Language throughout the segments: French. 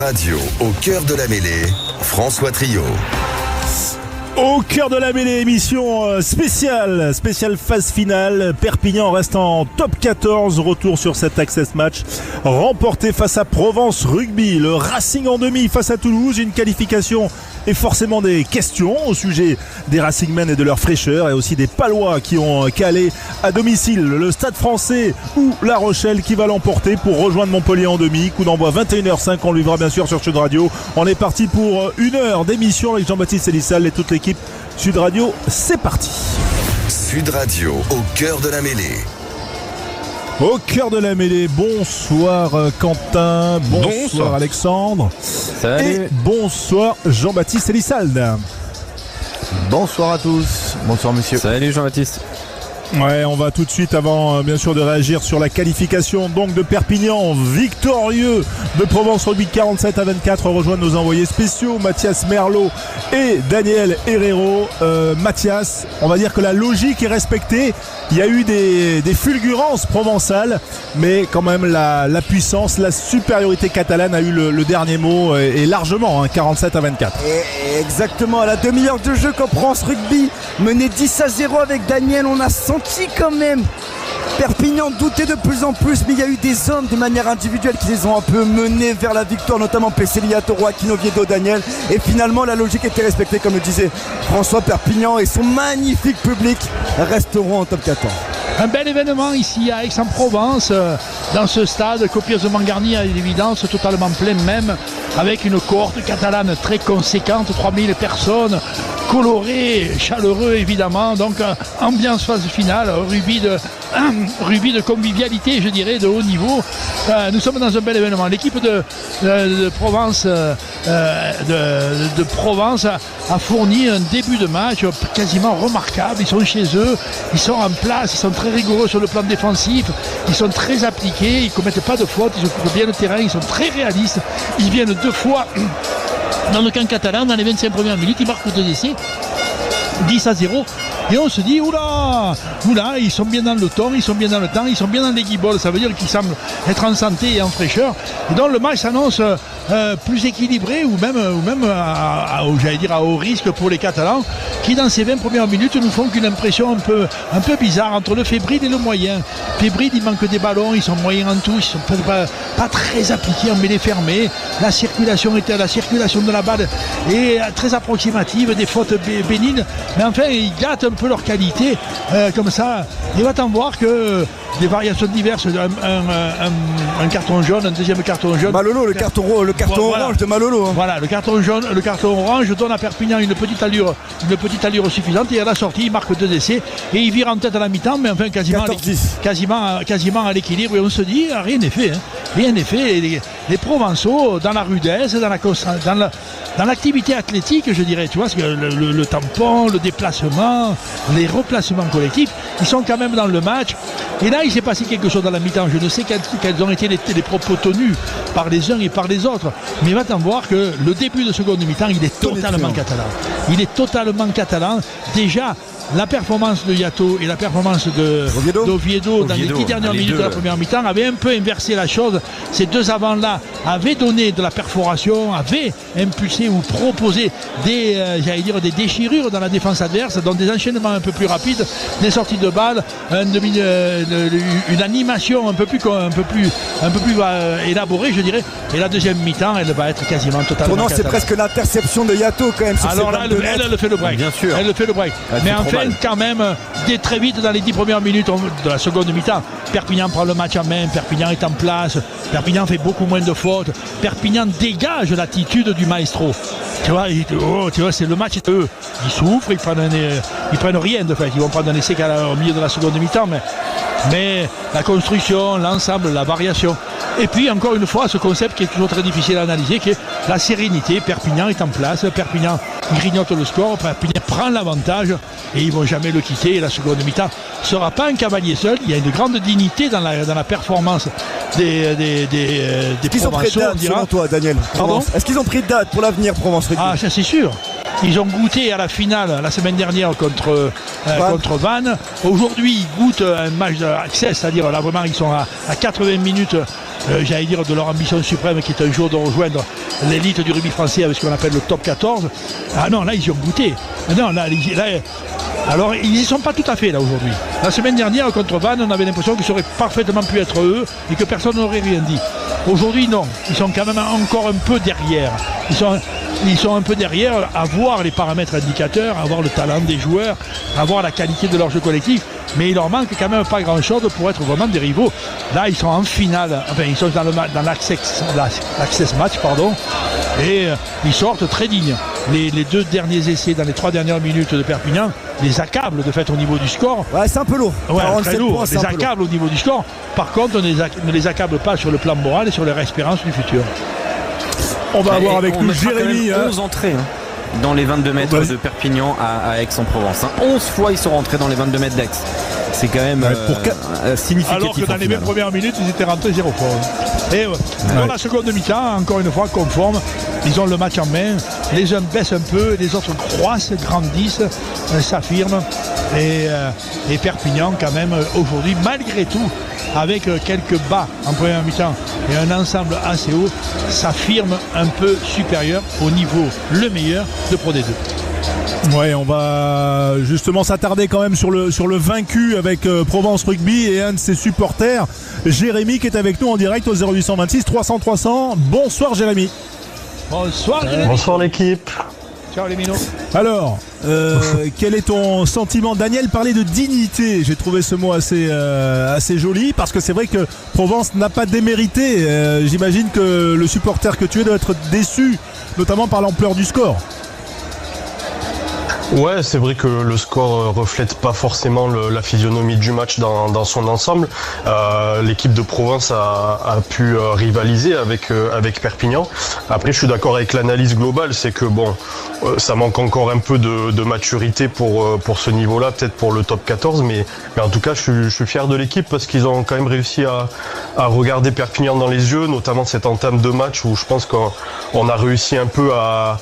Radio, au cœur de la mêlée, François Trio. Au cœur de la mêlée, émission spéciale phase finale. Perpignan reste en top 14, retour sur cet Access Match remporté face à Provence Rugby. Le Racing en demi face à Toulouse, une qualification et forcément des questions au sujet des Racingmen et de leur fraîcheur, et aussi des Palois qui ont calé à domicile le Stade Français ou La Rochelle qui va l'emporter pour rejoindre Montpellier en demi. Coup d'envoi 21h05, on lui verra bien sûr sur Sud Radio. On est parti pour une heure d'émission avec Jean-Baptiste Elissal et toute l'équipe Sud Radio. C'est parti. Sud Radio, au cœur de la mêlée. Au cœur de la mêlée, bonsoir Quentin, bonsoir Alexandre. Salut. Et bonsoir Jean-Baptiste Elissal. Bonsoir à tous. Bonsoir monsieur. Salut Jean-Baptiste. Ouais, on va tout de suite, avant bien sûr de réagir sur la qualification donc de Perpignan, victorieux de Provence Rugby 47-24, rejoindre nos envoyés spéciaux Mathias Merlot et Daniel Herrero. Mathias, on va dire que la logique est respectée. Il y a eu des fulgurances provençales, mais quand même la puissance, la supériorité catalane a eu le dernier mot, et largement, 47-24. Exactement, à la demi-heure de jeu, quand Provence Rugby menait 10-0 avec Daniel, on a senti quand même Perpignan douter de plus en plus, mais il y a eu des hommes de manière individuelle qui les ont un peu menés vers la victoire, notamment Pescelia, Toro, Aquino, Viedo, Daniel, et finalement la logique était respectée, comme le disait François. Perpignan et son magnifique public resteront en top 14. Un bel événement ici à Aix-en-Provence, dans ce stade copieusement garni à l'évidence, totalement plein même, avec une cohorte catalane très conséquente, 3000 personnes, coloré, chaleureux évidemment, donc ambiance phase finale, rugby de convivialité, je dirais, de haut niveau. Nous sommes dans un bel événement. L'équipe de Provence, de Provence a fourni un début de match quasiment remarquable. Ils sont chez eux, ils sont en place, ils sont très rigoureux sur le plan défensif, ils sont très appliqués, ils ne commettent pas de fautes, ils occupent bien le terrain, ils sont très réalistes. Ils viennent 2 fois dans le camp catalan, dans les 25 premières minutes, ils marquent 2 essais, 10-0. Et on se dit, oula, ils sont bien dans le ton, ils sont bien dans le temps, ils sont bien dans les guibolles. Ça veut dire qu'ils semblent être en santé et en fraîcheur. Et donc le match s'annonce plus équilibré, ou même j'allais dire à haut risque pour les Catalans, qui dans ces 20 premières minutes nous font qu'une impression un peu bizarre entre le fébrile et le moyen. Fébrile, il manque des ballons, ils sont moyens en tout, ils sont pas très appliqués en mêlée fermée. La circulation de la balle est très approximative, des fautes bénignes, mais enfin ils gâtent un peu leur qualité, comme ça. Il va t'en voir que des variations diverses, un carton jaune, un deuxième carton jaune. Malolo, le carton orange de Malolo. Voilà, le carton jaune, le carton orange donne à Perpignan une petite allure suffisante, et à la sortie il marque 2 essais et il vire en tête à la mi-temps, mais enfin quasiment à l'équilibre, et on se dit rien n'est fait. Rien n'est fait. Les Provençaux, dans la rudesse, dans l'activité athlétique, je dirais, tu vois, parce que le tampon, le déplacement, les replacements collectifs, ils sont quand même dans le match. Et là, il s'est passé quelque chose dans la mi-temps. Je ne sais quels ont été les propos tenus par les uns et par les autres, mais va t'en voir que le début de seconde mi-temps, il est totalement catalan. Il est totalement catalan. Déjà, la performance de Yato et la performance d'Oviedo dans les 10 dernières minutes de la première mi-temps avaient un peu inversé la chose. Ces 2 avants-là avaient donné de la perforation, avaient impulsé ou proposé des déchirures dans la défense adverse, dans des enchaînements un peu plus rapides, des sorties de balles, une animation un peu plus élaborée, je dirais. Et la deuxième mi-temps, elle va être quasiment totalement c'est presque l'interception de Yato quand même. Alors là, elle fait le break. Bien sûr. Elle fait le break. Mais enfin, quand même, dès très vite, dans les 10 premières minutes de la seconde mi-temps, Perpignan prend le match en main, Perpignan est en place, Perpignan fait beaucoup moins de fautes, Perpignan dégage l'attitude du maestro. Tu vois, c'est le match, eux, ils souffrent, ils prennent rien de fait, ils vont prendre un essai au milieu de la seconde mi-temps, mais la construction, l'ensemble, la variation. Et puis encore une fois, ce concept qui est toujours très difficile à analyser, qui est la sérénité. Perpignan est en place, Perpignan grignote le score, Perpignan prend l'avantage et ils ne vont jamais le quitter. Et la seconde mi-temps ne sera pas un cavalier seul. Il y a une grande dignité dans la performance des Provençaux. Ils ont pris de date selon toi, Daniel? Pardon? Est-ce qu'ils ont pris de date pour l'avenir Provence Rugby? Ah, ça c'est sûr. Ils ont goûté à la finale la semaine dernière contre Vannes. Aujourd'hui, ils goûtent un match d'accès, c'est-à-dire là vraiment ils sont à 80 minutes j'allais dire, de leur ambition suprême qui est un jour de rejoindre l'élite du rugby français avec ce qu'on appelle le top 14. Ah non, là ils y ont goûté. Ah non, là, alors ils n'y sont pas tout à fait là aujourd'hui. La semaine dernière contre Vannes, on avait l'impression qu'ils auraient parfaitement pu être eux et que personne n'aurait rien dit. Aujourd'hui non, ils sont quand même encore un peu derrière. Ils sont un peu derrière à voir les paramètres indicateurs, à voir le talent des joueurs, à voir la qualité de leur jeu collectif, mais il leur manque quand même pas grand chose pour être vraiment des rivaux. Là ils sont en finale, enfin ils sont dans l'access match, et ils sortent très dignes. Les 2 derniers essais dans les 3 dernières minutes de Perpignan les accablent de fait au niveau du score. Ouais, c'est un peu lourd. Ouais, très lourd, les accablent au niveau du score. Par contre, on ne les accable pas sur le plan moral et sur leur espérance du futur. On va avoir avec nous Jérémy. 11 entrées dans les 22 mètres de Perpignan à Aix-en-Provence. 11 fois ils sont rentrés dans les 22 mètres d'Aix. C'est quand même significatif. Alors que dans les 20 premières minutes, ils étaient rentrés 0 fois. Et dans la seconde mi-temps, encore une fois, conforme, ils ont le match en main. Les uns baissent un peu, les autres croissent, grandissent, s'affirment. Et Perpignan, quand même, aujourd'hui, malgré tout, avec quelques bas en première mi-temps et un ensemble assez haut, s'affirme un peu supérieur au niveau le meilleur de Pro D2. Ouais, on va justement s'attarder quand même sur le vaincu avec Provence Rugby et un de ses supporters, Jérémy, qui est avec nous en direct au 0826 300 300. Bonsoir Jérémy. Bonsoir Jérémy. Bonsoir l'équipe. Ciao les minots. Alors, quel est ton sentiment? Daniel parlait de dignité. J'ai trouvé ce mot assez joli parce que c'est vrai que Provence n'a pas démérité. J'imagine que le supporter que tu es doit être déçu, notamment par l'ampleur du score. Ouais, c'est vrai que le score reflète pas forcément la physionomie du match dans son ensemble. L'équipe de Provence a pu rivaliser avec Perpignan. Après, je suis d'accord avec l'analyse globale, c'est que bon, ça manque encore un peu de maturité pour ce niveau-là, peut-être pour le top 14, mais en tout cas, je suis fier de l'équipe parce qu'ils ont quand même réussi à regarder Perpignan dans les yeux, notamment cette entame de match où je pense qu'on a réussi un peu à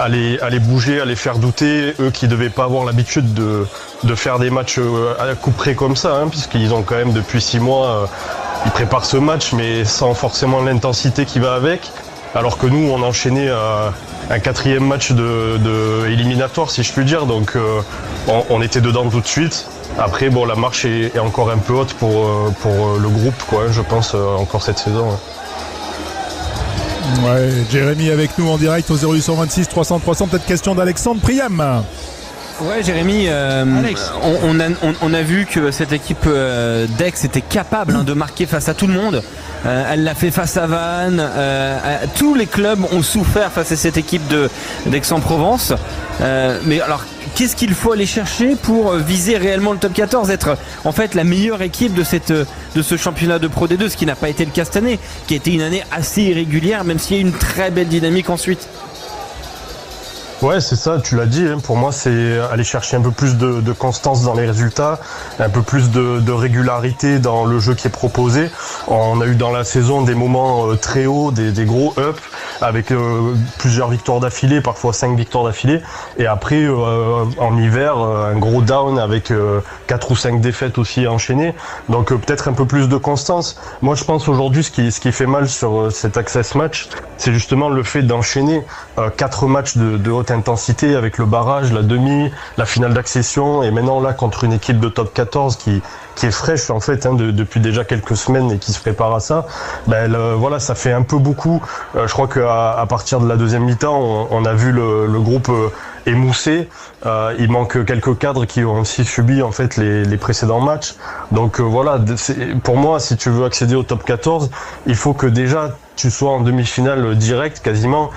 les bouger, à les faire douter, eux qui devaient pas avoir l'habitude de faire des matchs à coup près comme ça, puisqu'ils ont quand même depuis 6 mois, ils préparent ce match, mais sans forcément l'intensité qui va avec, alors que nous on enchaînait un 4e match de éliminatoire, si je puis dire, donc on était dedans tout de suite. Après bon, la marche est encore un peu haute pour le groupe, quoi, je pense, encore cette saison. Ouais, Jérémy avec nous en direct au 0826 300 300. Peut-être question d'Alexandre Priam. Ouais, Jérémy, on a vu que cette équipe d'Aix était capable de marquer face à tout le monde. Elle l'a fait face à Vannes. Tous les clubs ont souffert face à cette équipe d'Aix-en-Provence. Mais alors, qu'est-ce qu'il faut aller chercher pour viser réellement le top 14, être en fait la meilleure équipe de ce championnat de Pro D2, ce qui n'a pas été le cas cette année, qui a été une année assez irrégulière, même s'il y a eu une très belle dynamique ensuite. Ouais, c'est ça, tu l'as dit, pour moi c'est aller chercher un peu plus de constance dans les résultats, un peu plus de régularité dans le jeu qui est proposé. On a eu dans la saison des moments très hauts, des gros ups, avec plusieurs victoires d'affilée, parfois 5 victoires d'affilée, et après en hiver un gros down avec 4 ou 5 défaites aussi enchaînées, donc peut-être un peu plus de constance. Moi je pense aujourd'hui ce qui fait mal sur cet access match, c'est justement le fait d'enchaîner 4 matchs de haute intensité avec le barrage, la demi, la finale d'accession, et maintenant là contre une équipe de top 14 qui est fraîche en fait depuis déjà quelques semaines et qui se prépare à ça. Voilà, ça fait un peu beaucoup. Je crois qu'à partir de la deuxième mi-temps, on a vu le groupe émoussé. Il manque quelques cadres qui ont aussi subi en fait les précédents matchs. Donc voilà, pour moi, si tu veux accéder au top 14, il faut que déjà tu sois en demi-finale direct quasiment.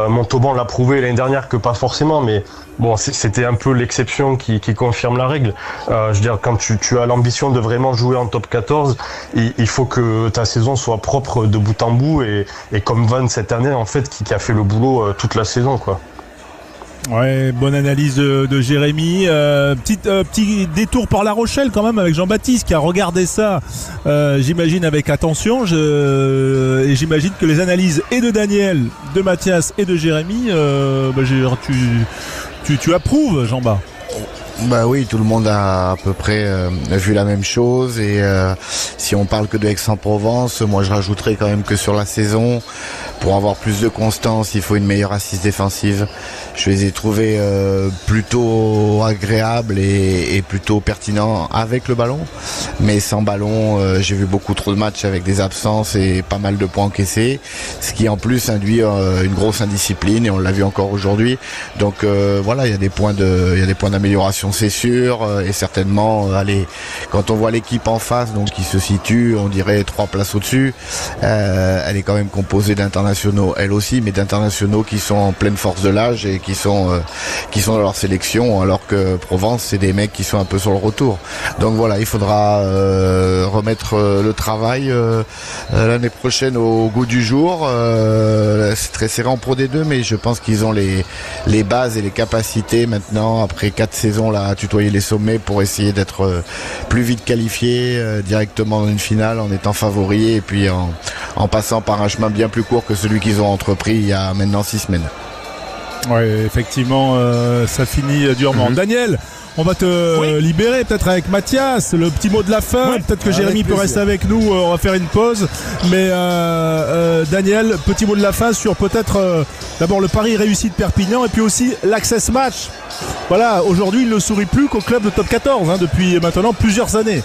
Montauban l'a prouvé l'année dernière que pas forcément, mais bon, c'était un peu l'exception qui confirme la règle. Je veux dire, quand tu as l'ambition de vraiment jouer en top 14, il faut que ta saison soit propre de bout en bout et comme Vannes cette année en fait qui a fait le boulot toute la saison, quoi. Ouais, bonne analyse de Jérémy. Petit détour par La Rochelle quand même avec Jean-Baptiste qui a regardé ça, j'imagine avec attention. Et j'imagine que les analyses et de Daniel, de Mathias et de Jérémy, tu approuves, Jean-Baptiste. Bah oui, tout le monde a à peu près vu la même chose et si on parle que de Aix-en-Provence, moi je rajouterais quand même que sur la saison, pour avoir plus de constance, il faut une meilleure assise défensive. Je les ai trouvés plutôt agréables et plutôt pertinents avec le ballon, mais sans ballon, j'ai vu beaucoup trop de matchs avec des absences et pas mal de points encaissés, ce qui en plus induit une grosse indiscipline et on l'a vu encore aujourd'hui. Donc voilà, il y a des points d'amélioration, c'est sûr, et certainement quand on voit l'équipe en face, donc qui se situe, on dirait 3 places au-dessus, elle est quand même composée d'internationaux, elle aussi, mais d'internationaux qui sont en pleine force de l'âge et qui sont dans leur sélection, alors que Provence, c'est des mecs qui sont un peu sur le retour. Donc voilà, il faudra remettre le travail l'année prochaine au goût du jour. C'est très serré en Pro D2, mais je pense qu'ils ont les bases et les capacités maintenant, après 4 saisons là, à tutoyer les sommets, pour essayer d'être plus vite qualifiés directement dans une finale en étant favoris et puis en passant par un chemin bien plus court que celui qu'ils ont entrepris il y a maintenant 6 semaines. Oui, effectivement, ça finit durement. Daniel, on va te libérer peut-être avec Mathias, le petit mot de la fin. Peut-être que Jérémy peut rester avec nous, on va faire une pause. Mais Daniel, petit mot de la fin sur peut-être d'abord le pari réussi de Perpignan et puis aussi l'Access Match. Voilà, aujourd'hui il ne sourit plus qu'au club de top 14 depuis maintenant plusieurs années.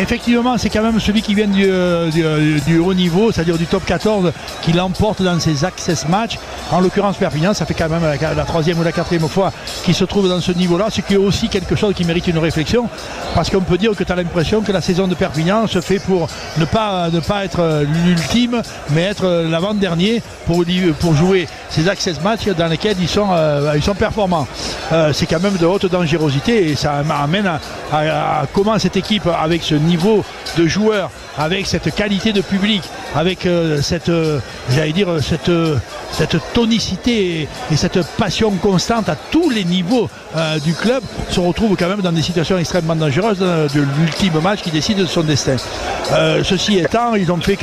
Effectivement, c'est quand même celui qui vient du haut niveau, c'est-à-dire du top 14, qui l'emporte dans ses access matchs. En l'occurrence, Perpignan, ça fait quand même la 3e ou la 4e fois qu'il se trouve dans ce niveau-là, ce qui est aussi quelque chose qui mérite une réflexion, parce qu'on peut dire que tu as l'impression que la saison de Perpignan se fait pour ne pas être l'ultime, mais être l'avant-dernier pour jouer ces access matchs dans lesquels ils sont performants. C'est quand même de haute dangerosité et ça amène à comment cette équipe, avec ce niveau de joueurs, avec cette qualité de public, avec cette tonicité et cette passion constante à tous les niveaux du club, se retrouve quand même dans des situations extrêmement dangereuses de l'ultime match qui décide de son destin. Ceci étant, ils ont fait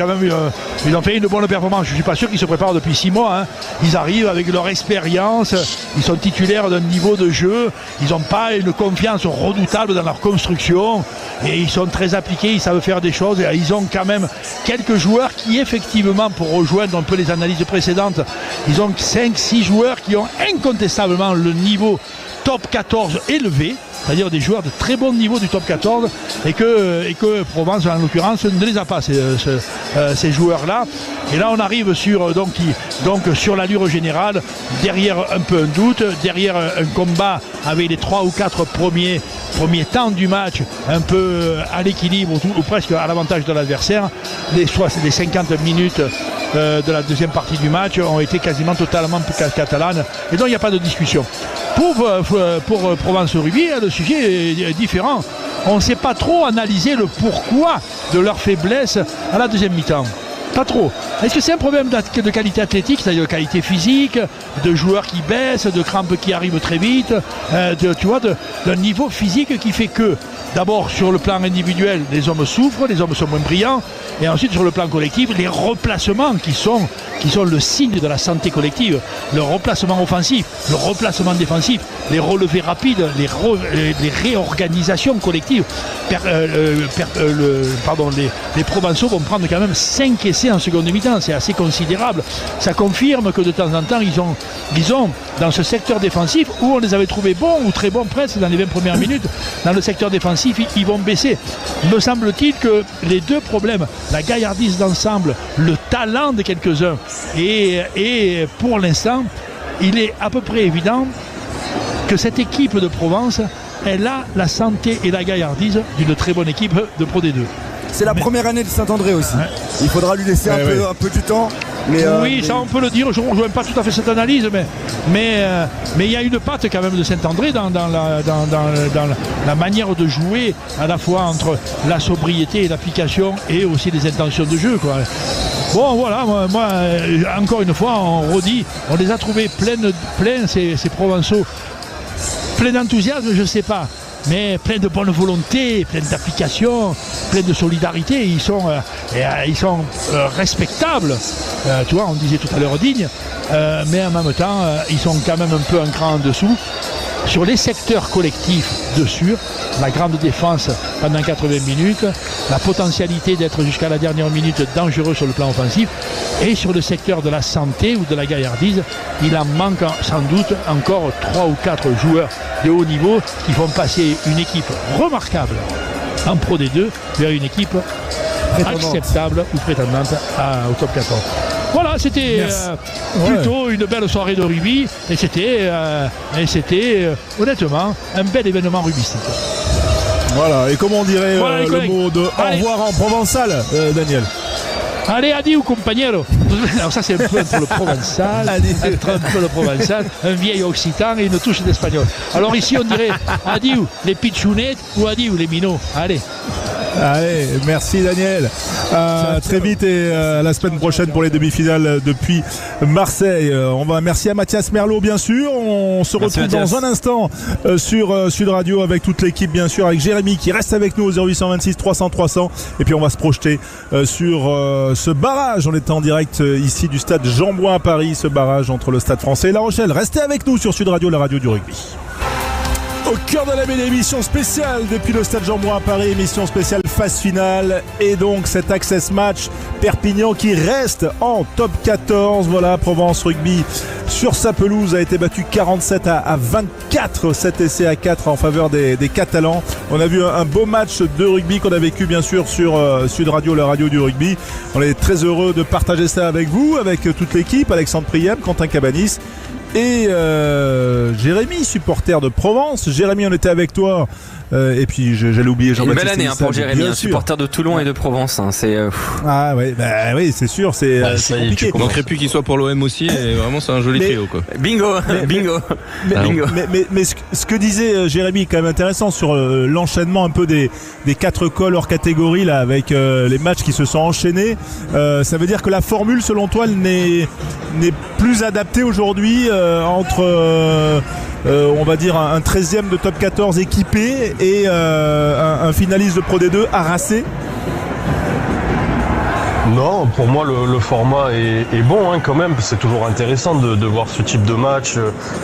une bonne performance. Je ne suis pas sûr qu'ils se préparent depuis 6 mois. Ils arrivent avec leur expérience, ils sont titulaires d'un niveau de jeu, ils n'ont pas une confiance redoutable dans leur construction et ils sont très appliqués, ils savent faire des choses et ils ont quand même quelques joueurs qui effectivement, pour rejoindre un peu les analyses précédentes, ils ont 5-6 joueurs qui ont incontestablement le niveau top 14 élevé, c'est-à-dire des joueurs de très bon niveau du top 14 et que Provence en l'occurrence ne les a pas, ces joueurs-là. Et là on arrive sur l'allure générale, derrière un peu un doute, derrière un combat avec les 3 ou 4 premiers temps du match un peu à l'équilibre ou presque à l'avantage de l'adversaire. Les 50 minutes de la deuxième partie du match ont été quasiment totalement catalanes et donc il n'y a pas de discussion. Pour Provence Rugby, le sujet est différent. On ne sait pas trop analyser le pourquoi de leur faiblesse à la deuxième mi-temps. Pas trop. Est-ce que c'est un problème de qualité athlétique, c'est-à-dire de qualité physique, de joueurs qui baissent, de crampes qui arrivent très vite, d'un niveau physique qui fait que, d'abord sur le plan individuel, les hommes souffrent, les hommes sont moins brillants, et ensuite sur le plan collectif, les replacements qui sont le signe de la santé collective, le replacement offensif, le replacement défensif, les relevés rapides, les réorganisations collectives. Les Provençaux vont prendre quand même 5 essais en seconde mi-temps, c'est assez considérable. Ça confirme que de temps en temps, ils ont dans ce secteur défensif, où on les avait trouvés bons ou très bons presque dans les 20 premières minutes, dans le secteur défensif, ils vont baisser. Me semble-t-il que les deux problèmes, la gaillardise d'ensemble, le talent de quelques-uns, et pour l'instant, il est à peu près évident que cette équipe de Provence, elle a la santé et la gaillardise d'une très bonne équipe de Pro D2. C'est la première année de Saint-André aussi. Il faudra lui laisser un peu du temps. Ça on peut le dire, je ne rejoins pas tout à fait cette analyse, mais il y a une patte quand même de Saint-André dans la manière de jouer, à la fois entre la sobriété et l'application et aussi les intentions de jeu, quoi. Bon voilà, moi encore une fois on redit, on les a trouvés pleins ces Provençaux, pleins d'enthousiasme, je ne sais pas, mais plein de bonne volonté, plein d'application, plein de solidarité. Ils sont respectables, tu vois, on disait tout à l'heure dignes, mais en même temps ils sont quand même un peu un cran en dessous. sur les secteurs collectifs dessus, la grande défense pendant 80 minutes, la potentialité d'être jusqu'à la dernière minute dangereux sur le plan offensif, et sur le secteur de la santé ou de la gaillardise, il en manque sans doute encore 3 ou 4 joueurs de haut niveau qui font passer une équipe remarquable en Pro D2 vers une équipe acceptable ou prétendante au top 14. Voilà, c'était plutôt une belle soirée de rugby et c'était honnêtement un bel événement rugbystique. Voilà, et comment on dirait le mot de au revoir en provençal, Daniel? Allez, adieu, compagnero. Alors ça, c'est un peu entre le provençal, un vieil occitan et une touche d'espagnol. Alors ici, on dirait adieu les pitchounettes ou adieu les minots. Allez, merci Daniel. Très vite et la semaine prochaine pour les demi-finales depuis Marseille. Merci à Mathias Merlot bien sûr. On se retrouve dans un instant sur Sud Radio avec toute l'équipe bien sûr, avec Jérémy qui reste avec nous au 0826 300 300 et puis on va se projeter sur ce barrage. On est en direct ici du stade Jean-Bouin à Paris, ce barrage entre le Stade Français et La Rochelle. Restez avec nous sur Sud Radio, la radio du rugby. Au cœur de la mêlée, émission spéciale depuis le stade Jean-Bouin à Paris, émission spéciale phase finale et donc cet Access Match Perpignan qui reste en top 14. Voilà, Provence Rugby sur sa pelouse a été battu 47 à 24, 7 essais à 4 en faveur des Catalans. On a vu un beau match de rugby qu'on a vécu bien sûr sur Sud Radio, la radio du rugby. On est très heureux de partager ça avec vous, avec toute l'équipe, Alexandre Priem, Quentin Cabanis et Jérémy, supporter de Provence. Jérémy, on était avec toi. Et puis j'allais oublier Jean-Baptiste. Une belle année pour Jérémy, supporter de Toulon et de Provence. C'est oui, c'est sûr, c'est compliqué. Il manquerait plus qu'il soit pour l'OM aussi. Et vraiment, c'est un joli trio, quoi. Bingo. Mais ce que disait Jérémy est quand même intéressant sur l'enchaînement un peu des 4 cols hors catégorie là, avec les matchs qui se sont enchaînés. Ça veut dire que la formule, selon toi, n'est plus adaptée aujourd'hui entre on va dire un 13e de top 14 équipé et un finaliste de Pro D2 harassé. Non, pour moi le format est bon quand même. C'est toujours intéressant de voir ce type de match.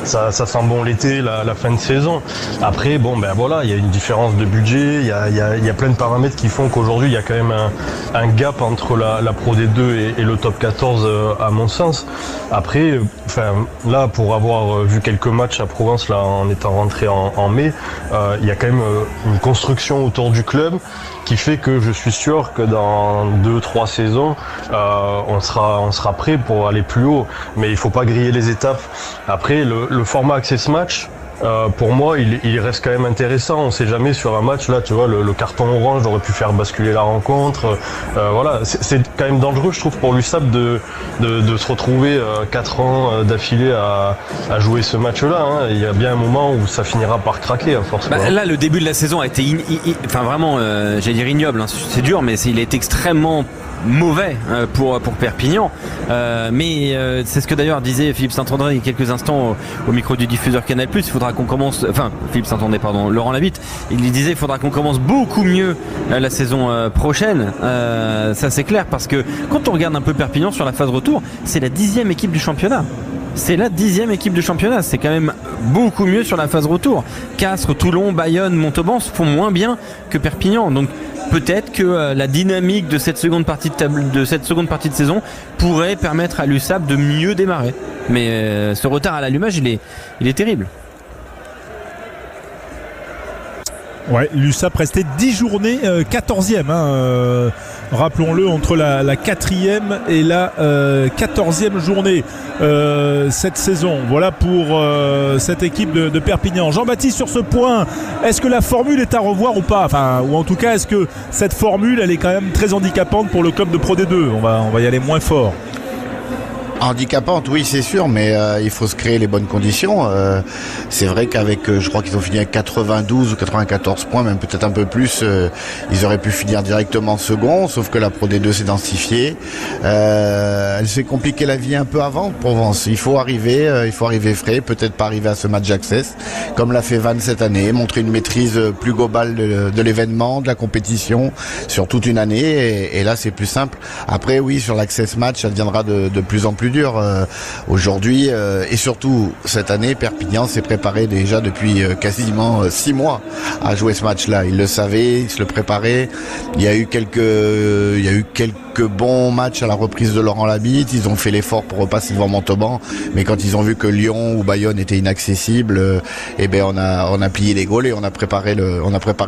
Ça sent bon l'été, la fin de saison. Après, il y a une différence de budget. Il y a plein de paramètres qui font qu'aujourd'hui il y a quand même un gap entre la Pro D2 et le top 14 à mon sens. Après, là pour avoir vu quelques matchs à Provence là en étant rentré en mai, il y a quand même une construction autour du club qui fait que je suis sûr que dans 2-3 saisons, on sera prêt pour aller plus haut. Mais il faut pas griller les étapes. Après, le format Access Match, pour moi, il reste quand même intéressant. On sait jamais sur un match, là, tu vois, le carton orange aurait pu faire basculer la rencontre. C'est quand même dangereux, je trouve, pour l'USAP de se retrouver 4 ans d'affilée à jouer ce match-là. Il y a bien un moment où ça finira par craquer, à force. Là, le début de la saison a été vraiment, j'allais dire ignoble. C'est dur, mais il a été extrêmement mauvais pour Perpignan, mais c'est ce que d'ailleurs disait Philippe Saint-André il y a quelques instants au micro du diffuseur Canal+. Il faudra qu'on commence, Philippe Saint-André, pardon, Laurent Labitte, il disait il faudra qu'on commence beaucoup mieux la saison prochaine. Ça c'est clair, parce que quand on regarde un peu Perpignan sur la phase retour, c'est la 10e équipe du championnat. C'est la 10e équipe du championnat. C'est quand même beaucoup mieux sur la phase retour. Castres, Toulon, Bayonne, Montauban font moins bien que Perpignan. Donc peut-être que la dynamique de cette seconde partie de saison pourrait permettre à l'USAP de mieux démarrer. Mais ce retard à l'allumage, il est terrible. Ouais, l'USAP restait 10 journées 14e, rappelons-le, entre la 4e et la 14e journée cette saison. Voilà pour cette équipe de Perpignan. Jean-Baptiste, sur ce point, est-ce que la formule est à revoir ou pas ? Ou en tout cas, est-ce que cette formule, elle est quand même très handicapante pour le club de Pro D2 ? On va y aller moins fort. Handicapante, oui, c'est sûr, mais il faut se créer les bonnes conditions. C'est vrai qu'avec, je crois qu'ils ont fini à 92 ou 94 points, même peut-être un peu plus, ils auraient pu finir directement second, sauf que la Pro D2 s'est densifiée. Elle s'est compliqué la vie un peu avant, Provence. Il faut arriver frais, peut-être pas arriver à ce match Access, comme l'a fait Vannes cette année, montrer une maîtrise plus globale de l'événement, de la compétition, sur toute une année, et là c'est plus simple. Après, oui, sur l'Access Match, ça deviendra de plus en plus dur aujourd'hui et surtout cette année Perpignan s'est préparé déjà depuis quasiment 6 mois à jouer ce match-là. Ils le savaient, ils se le préparaient. Il y a eu quelques bons matchs à la reprise de Laurent Labitte. Ils ont fait l'effort pour repasser devant Montauban, mais quand ils ont vu que Lyon ou Bayonne étaient inaccessibles, on a plié les Gaules et on a préparé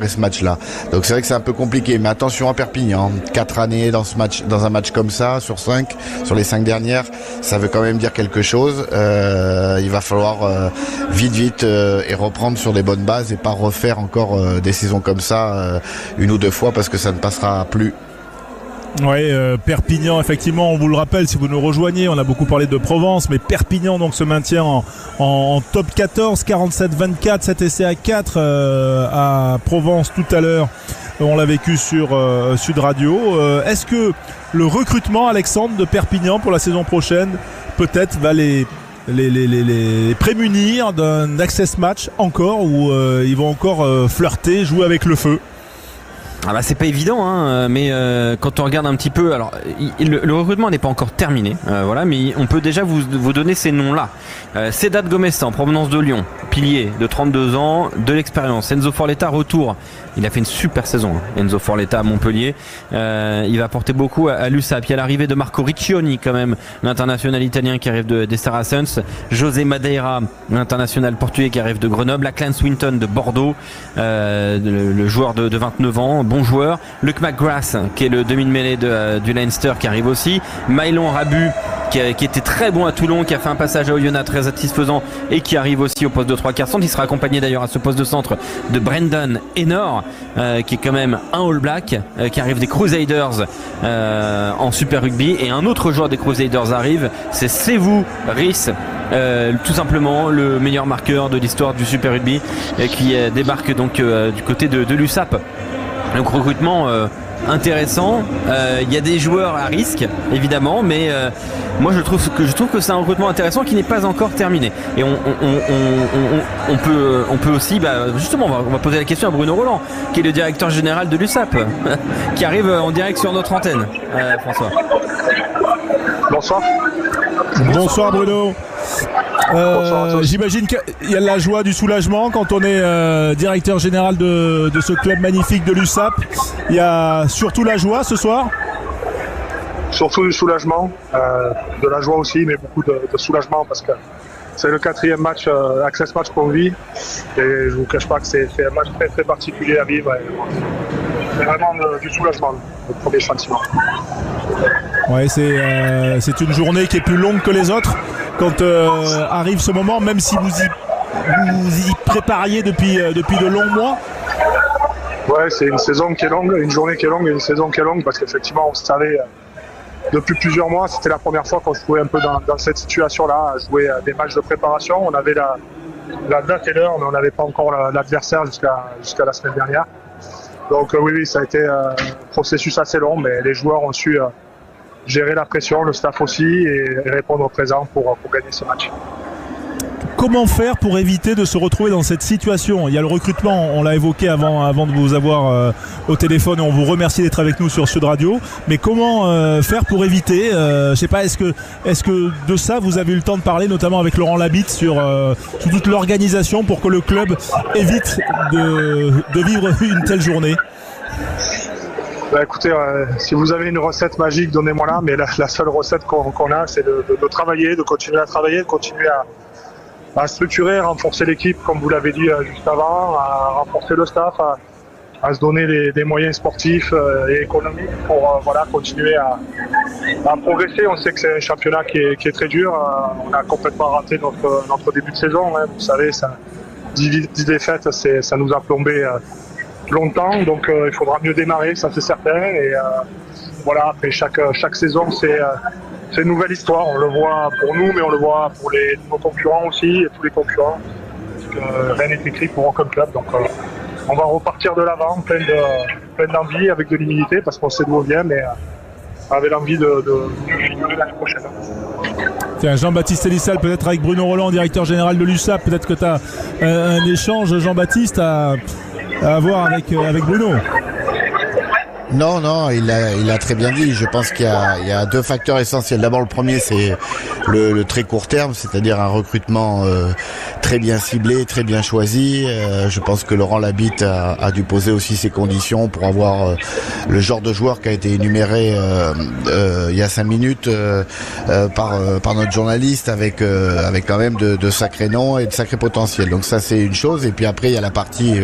ce match-là. Donc c'est vrai que c'est un peu compliqué, mais attention à Perpignan. 4 années dans un match comme ça, sur les 5 dernières, ça veut quand même dire quelque chose. Il va falloir vite et reprendre sur des bonnes bases et pas refaire encore des saisons comme ça une ou deux fois parce que ça ne passera plus. Oui, Perpignan, effectivement, on vous le rappelle si vous nous rejoignez, on a beaucoup parlé de Provence, mais Perpignan donc se maintient en top 14, 47-24, 7 essais à 4 à Provence tout à l'heure. On l'a vécu sur Sud Radio. Est-ce que le recrutement, Alexandre, de Perpignan pour la saison prochaine, peut-être va les prémunir d'un access match encore, où ils vont encore flirter, jouer avec le feu? Ah bah c'est pas évident hein, mais quand on regarde un petit peu, alors le recrutement n'est pas encore terminé, voilà, mais on peut déjà vous donner ces noms-là. Sedat Gomez en provenance de Lyon, pilier de 32 ans, de l'expérience. Enzo Forletta retour, il a fait une super saison, Enzo Forletta à Montpellier. Il va apporter beaucoup à l'USAP. Il y a l'arrivée de Marco Riccioni quand même, l'international italien qui arrive des Saracens. José Madeira, l'international portugais qui arrive de Grenoble. Lachlan Swinton de Bordeaux, le joueur de 29 ans, bon joueur. Luc McGrath qui est le demi de mêlée du Leinster qui arrive aussi. Maïlon Rabu qui était très bon à Toulon, qui a fait un passage à Oyonnax très satisfaisant et qui arrive aussi au poste de 3/4 centre. Il sera accompagné d'ailleurs à ce poste de centre de Brendan Enor, qui est quand même un All Black, qui arrive des Crusaders en Super Rugby. Et un autre joueur des Crusaders arrive, c'est Sevu Rhys, tout simplement le meilleur marqueur de l'histoire du Super Rugby, qui débarque donc du côté de l'USAP. Donc recrutement intéressant. Il y a des joueurs à risque évidemment, mais moi je trouve que c'est un recrutement intéressant qui n'est pas encore terminé. Et on peut aussi, justement, on va poser la question à Bruno Roland, qui est le directeur général de l'USAP, qui arrive en direct sur notre antenne. François. Bonsoir. Bonsoir Bruno. J'imagine qu'il y a de la joie, du soulagement quand on est directeur général de ce club magnifique de l'USAP. Il y a surtout la joie ce soir. Surtout du soulagement, de la joie aussi, mais beaucoup de soulagement parce que c'est le 4e match, access match qu'on vit, et je vous cache pas que c'est un match très très particulier à vivre. C'est vraiment du soulagement, le premier sentiment. Ouais, c'est une journée qui est plus longue que les autres quand arrive ce moment, même si vous y prépariez depuis de longs mois. Ouais, c'est une saison qui est longue, une journée qui est longue et une saison qui est longue parce qu'effectivement on savait depuis plusieurs mois, c'était la première fois qu'on se trouvait un peu dans cette situation-là, à jouer des matchs de préparation. On avait la date et l'heure, mais on n'avait pas encore l'adversaire jusqu'à la semaine dernière. Donc oui, ça a été un processus assez long, mais les joueurs ont su gérer la pression, le staff aussi, et répondre au présent pour gagner ce match. Comment faire pour éviter de se retrouver dans cette situation? Il y a le recrutement, on l'a évoqué avant de vous avoir au téléphone, et on vous remercie d'être avec nous sur Sud Radio. Mais comment faire pour éviter, je sais pas, est-ce que de ça vous avez eu le temps de parler, notamment avec Laurent Labitte, sur toute l'organisation pour que le club évite de vivre une telle journée? Écoutez, si vous avez une recette magique, donnez-moi-la, mais la seule recette qu'on a, c'est de travailler, de continuer à travailler, de continuer à structurer, à renforcer l'équipe, comme vous l'avez dit juste avant, à renforcer le staff, à se donner des moyens sportifs et économiques pour continuer à progresser. On sait que c'est un championnat qui est très dur. On a complètement raté notre début de saison. Hein. Vous savez, 10 défaites, ça nous a plombé longtemps. Donc il faudra mieux démarrer, ça c'est certain. Et après chaque saison, c'est une nouvelle histoire. On le voit pour nous, mais on le voit pour nos concurrents aussi, et tous les concurrents. Parce que rien n'est écrit pour aucun club. Donc on va repartir de l'avant, plein d'envie, avec de l'humilité, parce qu'on sait d'où on vient, mais avec l'envie de mieux figurer l'année prochaine. Tiens, Jean-Baptiste Elissal, peut-être avec Bruno Roland, directeur général de l'USAP, peut-être que tu as un échange, Jean-Baptiste, à avoir avec Bruno. Non, il a très bien dit. Je pense qu'il y a 2 facteurs essentiels. D'abord, le premier, c'est le très court terme, c'est-à-dire un recrutement très bien ciblé, très bien choisi. Je pense que Laurent Labitte a dû poser aussi ses conditions pour avoir le genre de joueur qui a été énuméré il y a 5 minutes par notre journaliste, avec quand même de sacrés noms et de sacrés potentiels. Donc ça, c'est une chose. Et puis après, il y a la partie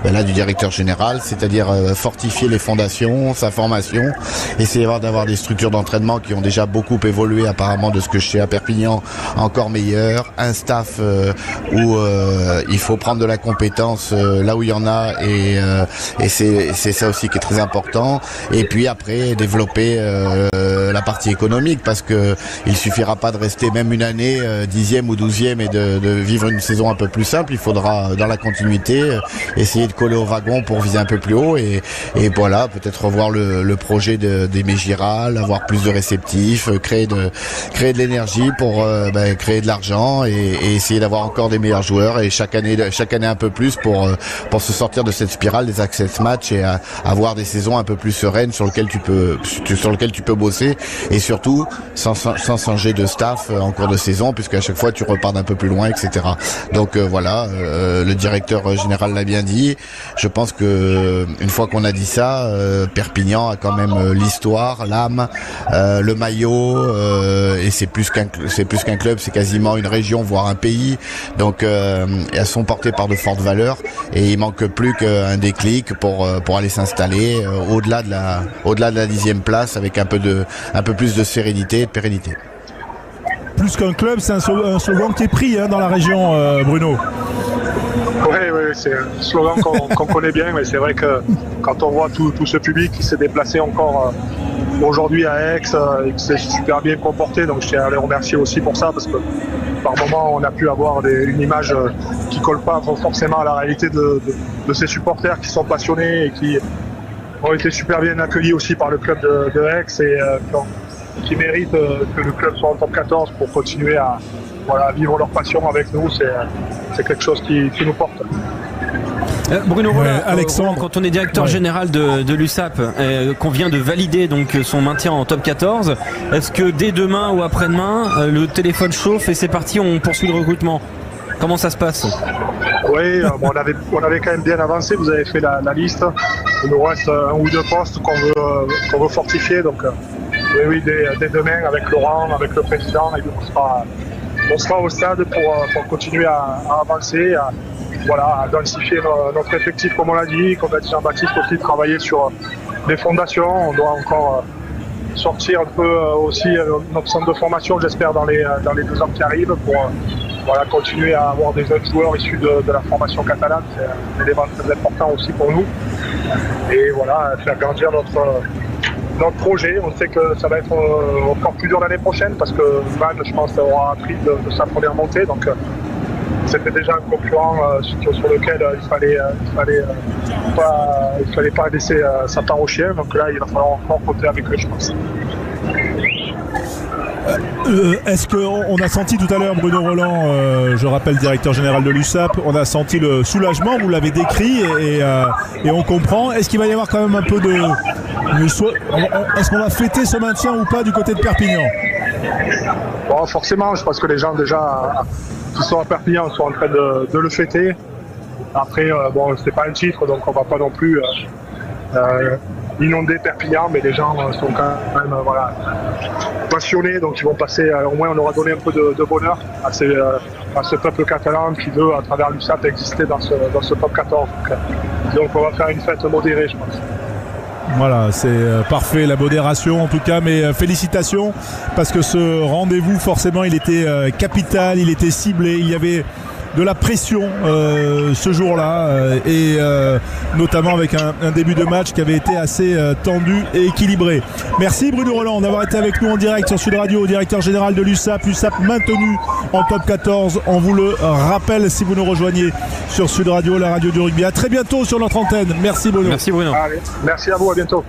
là du directeur général, c'est-à-dire fortifier les fondations, sa formation, essayer d'avoir des structures d'entraînement qui ont déjà beaucoup évolué apparemment de ce que je sais à Perpignan, encore meilleur, un staff où il faut prendre de la compétence là où il y en a, et c'est ça aussi qui est très important. Et puis après développer la partie économique, parce que il suffira pas de rester même une année 10e ou 12e et de vivre une saison un peu plus simple. Il faudra dans la continuité essayer de coller au wagon pour viser un peu plus haut, et voilà, peut-être revoir le projet d'Aimé Giral, avoir plus de réceptifs, créer de l'énergie pour créer de l'argent, et essayer d'avoir encore des meilleurs joueurs, et chaque année un peu plus pour se sortir de cette spirale des access match et avoir des saisons un peu plus sereines sur lequel tu peux bosser, et surtout sans changer de staff en cours de saison, puisqu'à chaque fois tu repars d'un peu plus loin, etc. Donc voilà, le directeur général l'a bien dit. Je pense que une fois qu'on a dit ça, Perpignan a quand même l'histoire, l'âme, le maillot, et c'est plus qu'un club, c'est quasiment une région, voire un pays. Donc elles sont portées par de fortes valeurs, et il manque plus qu'un déclic pour aller s'installer au-delà de la 10e place, avec un peu plus de sérénité et de pérennité. Plus qu'un club, c'est un slogan qui est pris dans la région, Bruno. Oui, c'est un slogan qu'on connaît bien, mais c'est vrai que quand on voit tout ce public qui s'est déplacé encore aujourd'hui à Aix et qui s'est super bien comporté, donc je tiens à les remercier aussi pour ça, parce que par moment on a pu avoir une image qui colle pas forcément à la réalité de ces supporters qui sont passionnés et qui ont été super bien accueillis aussi par le club de Aix, et qui méritent que le club soit en top 14 pour continuer à vivre leur passion avec nous. C'est quelque chose qui nous porte. Bruno Rollin, Alexandre, quand on est directeur général de l'USAP, qu'on vient de valider donc son maintien en top 14, est-ce que dès demain ou après-demain, le téléphone chauffe et c'est parti, on poursuit le recrutement? Comment ça se passe? Oui, on avait quand même bien avancé. Vous avez fait la liste. Il nous reste 1 ou 2 postes qu'on veut fortifier. Donc oui, dès demain, avec Laurent, avec le président, et on sera au stade pour continuer à avancer, à densifier notre effectif, comme on l'a dit Jean-Baptiste aussi, travailler sur les fondations. On doit encore sortir un peu aussi notre centre de formation, j'espère, dans les 2 ans qui arrivent, pour continuer à avoir des jeunes joueurs issus de la formation catalane. C'est un élément très important aussi pour nous. Et faire grandir notre projet. On sait que ça va être encore plus dur l'année prochaine, parce que Vannes, je pense, aura appris de sa première montée. Donc c'était déjà un concurrent sur lequel il fallait pas laisser sa part au chien. Donc là, il va falloir encore compter avec eux, je pense. Est-ce qu'on a senti tout à l'heure, Bruno Roland, je rappelle directeur général de l'USAP, on a senti le soulagement, vous l'avez décrit, et on comprend. Est-ce qu'il va y avoir quand même un peu est-ce qu'on va fêter ce maintien ou pas du côté de Perpignan? Bon, forcément, je pense que les gens déjà qui sont à Perpignan sont en train de le fêter. Après, c'est pas un titre, donc on va pas non plus inonder Perpignan, mais les gens sont quand même passionnés, donc ils vont passer, au moins on aura donné un peu de bonheur à ce peuple catalan qui veut, à travers l'USAP, exister dans ce top 14. Donc on va faire une fête modérée, je pense. Voilà, c'est parfait, la modération en tout cas, mais félicitations, parce que ce rendez-vous, forcément, il était capital, il était ciblé, il y avait de la pression ce jour-là, et notamment avec un début de match qui avait été assez tendu et équilibré. Merci Bruno Roland d'avoir été avec nous en direct sur Sud Radio, directeur général de l'USAP maintenu en top 14. On vous le rappelle si vous nous rejoignez sur Sud Radio, la radio du rugby. À très bientôt sur notre antenne. Merci Bruno. Merci Bruno. Allez, merci à vous, à bientôt.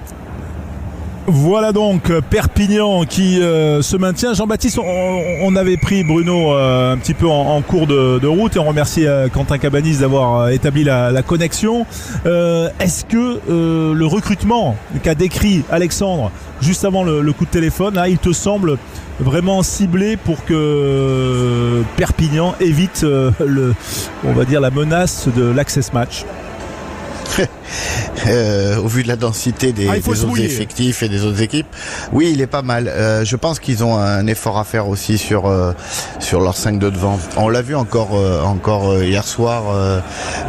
Voilà donc Perpignan qui se maintient. Jean-Baptiste, on avait pris Bruno un petit peu en cours de route et on remercie Quentin Cabanis d'avoir établi la connexion. Est-ce que le recrutement qu'a décrit Alexandre juste avant le coup de téléphone, là, il te semble vraiment ciblé pour que Perpignan évite on va dire la menace de l'Access Match? Au vu de la densité des autres effectifs et des autres équipes, oui, il est pas mal. Je pense qu'ils ont un effort à faire aussi sur leurs 5 de devant. On l'a vu encore hier soir.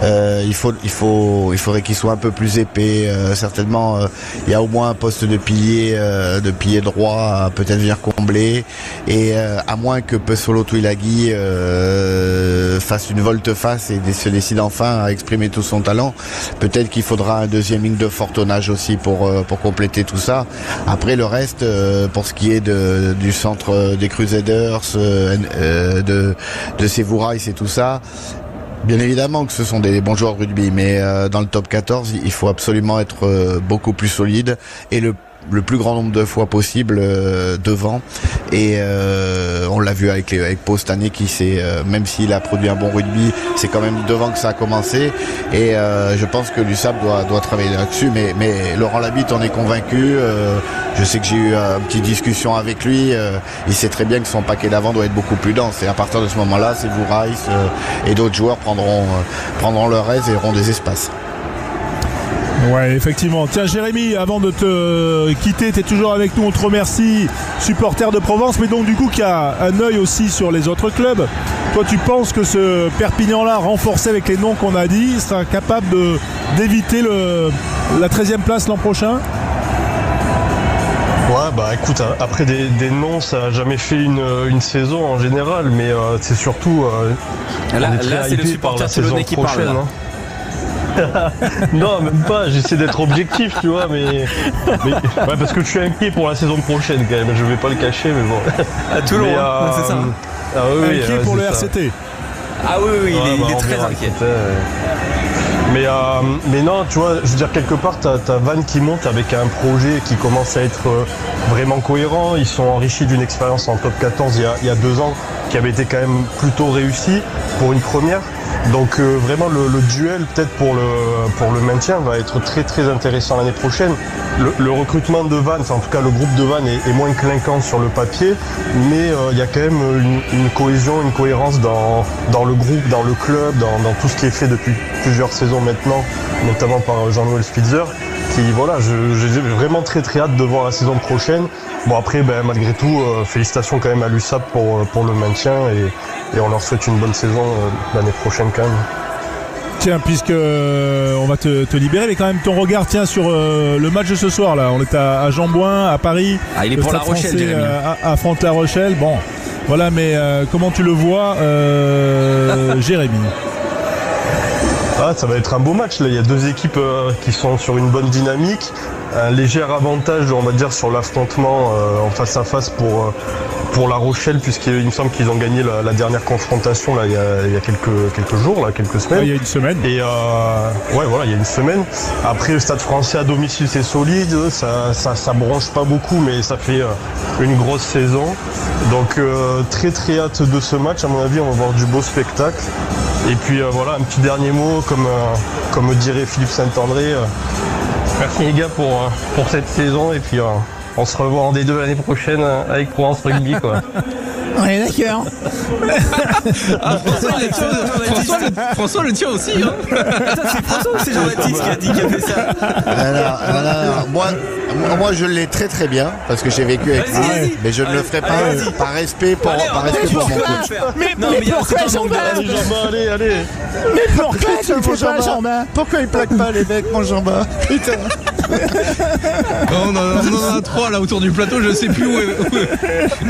Il faudrait qu'ils soient un peu plus épais. Certainement, il y a au moins un poste de pilier droit à peut-être venir combler. Et à moins que Pesolo Tuilagi fasse une volte-face et se décide enfin à exprimer tout son talent, peut-être qu'il faudra un deuxième ligne de fort tonnage aussi pour compléter tout ça. Après le reste, pour ce qui est du centre des Crusaders, de Sevourice et tout ça, bien évidemment que ce sont des bons joueurs de rugby, mais dans le top 14, il faut absolument être beaucoup plus solide et le plus grand nombre de fois possible devant. Et on l'a vu avec Pau cette année qui même s'il a produit un bon rugby, c'est quand même devant que ça a commencé. Et je pense que l'USAP doit travailler là-dessus. Mais Laurent Labitte en est convaincu. Je sais que j'ai eu une petite discussion avec lui. Il sait très bien que son paquet d'avant doit être beaucoup plus dense. Et à partir de ce moment-là, Sevourice et d'autres joueurs prendront leur aise et auront des espaces. Ouais, effectivement. Tiens, Jérémy, avant de te quitter, tu es toujours avec nous, on te remercie, supporter de Provence, mais donc du coup qui a un œil aussi sur les autres clubs. Toi, tu penses que ce Perpignan-là, renforcé avec les noms qu'on a dit, sera capable d'éviter la 13e place l'an prochain? Ouais, bah écoute, après des noms, ça n'a jamais fait une saison en général, mais c'est surtout là c'est le supporter toulonnais qui parle là. Non, même pas, j'essaie d'être objectif, tu vois, mais ouais, parce que je suis inquiet pour la saison prochaine quand même, je vais pas le cacher, mais bon. À Toulon, c'est ça. Oui, inquiet pour le RCT. Ah oui, il est très inquiet. Mais non, tu vois, je veux dire, quelque part, t'as Vannes qui monte avec un projet qui commence à être vraiment cohérent. Ils sont enrichis d'une expérience en top 14 il y a 2 ans qui avait été quand même plutôt réussie pour une première. Donc vraiment le duel peut-être pour le maintien va être très très intéressant l'année prochaine. Le recrutement de Vannes, enfin en tout cas le groupe de Vannes est moins clinquant sur le papier, mais il y a quand même une cohésion, une cohérence dans le groupe, dans le club, dans tout ce qui est fait depuis plusieurs saisons maintenant, notamment par Jean-Noël Spitzer, qui voilà, j'ai vraiment très très hâte de voir la saison prochaine. Bon après, malgré tout, félicitations quand même à l'USAP pour le maintien et on leur souhaite une bonne saison l'année prochaine quand même. Tiens, puisque on va te libérer, mais quand même ton regard sur le match de ce soir là. On est à Jean-Bouin, à Paris. Ah, il est pour La Rochelle, Jérémy. Affronte La Rochelle. Bon, voilà, mais comment tu le vois, Jérémy? Ça va être un beau match là. Il y a 2 équipes qui sont sur une bonne dynamique. Un léger avantage, on va dire, sur l'affrontement en face à face pour La Rochelle, puisqu'il me semble qu'ils ont gagné la dernière confrontation là, il y a quelques jours, là, quelques semaines. Il y a une semaine. Et ouais, voilà, il y a une semaine. Après, le Stade Français à domicile, c'est solide. Ça bronche pas beaucoup, mais ça fait une grosse saison. Donc très très hâte de ce match. À mon avis, on va voir du beau spectacle. Et puis voilà, un petit dernier mot, comme dirait Philippe Saint-André. Merci les gars pour cette saison et puis on se revoit en D2 l'année prochaine avec Provence Rugby quoi. On est d'accord. François le tient aussi hein. Attends, c'est François ou c'est Jean-Baptiste qui a fait ça? Alors, moi je l'ai très très bien parce que j'ai vécu avec lui, mais je ne le ferai pas par respect pour mon coach. Mais pourquoi Jean-Baptiste? Allez. Mais pourquoi tu le fais pas, Jean-Baptiste? Pourquoi il plaque pas les mecs, mon Jean-Baptiste? Putain. On en a 3 là autour du plateau, je sais plus où